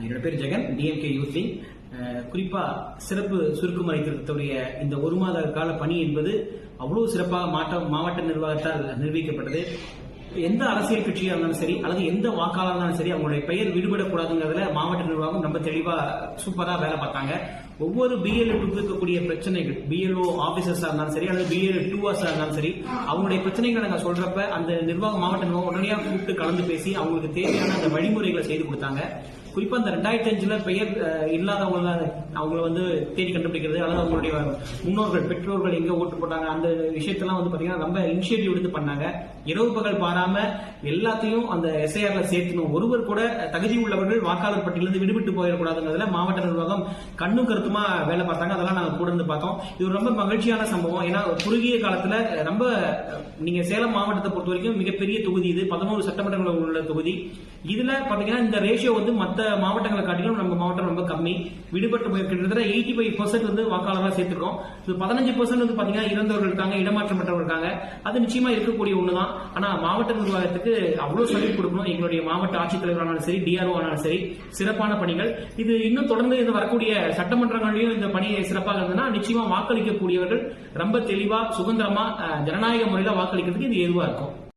என்னோட பேர் Jagan, DMK youth league. குறிப்பா சிறப்பு சுருக்குமுறை திருத்தத்துடைய இந்த ஒரு மாத கால பணி என்பது அவ்வளவு சிறப்பாக மாவட்ட நிர்வாகத்தால் நிர்வகிக்கப்பட்டது. எந்த அரசியல் கட்சியா இருந்தாலும் சரி அல்லது எந்த வாக்காளர் இருந்தாலும் சரி அவங்களுடைய பெயர் விடுபடக்கூடாதுங்கிறதுல மாவட்ட நிர்வாகம் ரொம்ப தெளிவா சூப்பரா வேலை பார்த்தாங்க. ஒவ்வொரு பிஎல்ஓ இருக்கக்கூடிய பிரச்சனைகள், பிஎல்ஓ ஆபீசர்ஸா இருந்தாலும் சரி அல்லது பிஎல்ஓ 2ஆர்ஸா இருந்தாலும் சரி, அவங்களுடைய பிரச்சனைகளை நாங்க சொல்றப்ப அந்த மாவட்ட நிர்வாகம் உடனடியாக கூப்பிட்டு கலந்து பேசி அவங்களுக்கு தேவையான அந்த வழிமுறைகளை செய்து கொடுத்தாங்க. குறிப்பா இந்த 2005 பெயர் இல்லாதவங்க அவங்களை தேடி கண்டுபிடிக்கிறது அல்லது அவங்களுடைய முன்னோர்கள் பெற்றோர்கள் எங்க ஓட்டு போட்டாங்க அந்த விஷயத்தெல்லாம் பாத்தீங்கன்னா ரொம்ப இனிஷியேட்டிவ் எடுத்து பண்ணாங்க. இரவு பகல் பாராம எல்லாத்தையும் அந்த எஸ்ஐஆர்ல சேர்க்கணும். ஒருவர் கூட தகுதி உள்ளவர்கள் வாக்காளர் பட்டியலிருந்து விடுபட்டு போயிடக்கூடாதுங்கிறதுல மாவட்ட நிர்வாகம் கண்ணும் கருத்துமா வேலை பார்த்தாங்க. அதெல்லாம் நாங்க கூட இருந்து பார்த்தோம். இது ரொம்ப மகிழ்ச்சியான சம்பவம். ஏன்னா குறுகிய காலத்துல ரொம்ப நீங்க சேலம் மாவட்டத்தை பொறுத்த வரைக்கும் மிகப்பெரிய தொகுதி இது, 11 சட்டமன்றங்கள் உள்ள தொகுதி. இதுல பாத்தீங்கன்னா இந்த ரேஷியோ மற்ற மாவட்டங்களை காட்டிலும் நம்ம மாவட்டம் ரொம்ப கம்மி. விடுபட்டு கிட்டத்தட்ட 85% வாக்காளராக சேர்த்திருக்கோம். 15% பாத்தீங்கன்னா இறந்தவர்கள் இருக்காங்க, இடமாற்றம் பெற்றவர்கள் இருக்காங்க. அது நிச்சயமா இருக்கக்கூடிய ஒண்ணுதான். ஆனா மாவட்ட நிர்வாகத்துக்கு அவ்வளவு சொல்லி கொடுக்கணும். எங்களுடைய மாவட்ட ஆட்சித்தலைவரானாலும் சரி, டிஆர்ஓ ஆனாலும் சரி, சிறப்பான பணிகள். இது இன்னும் தொடர்ந்து இது வரக்கூடிய சட்டமன்றங்களிலும் இந்த பணி சிறப்பாக இருந்ததுன்னா நிச்சயமா வாக்களிக்கக்கூடியவர்கள் ரொம்ப தெளிவா சுதந்திரமா ஜனநாயக முறையில வாக்களிக்கிறதுக்கு இது ஏதுவா இருக்கும்.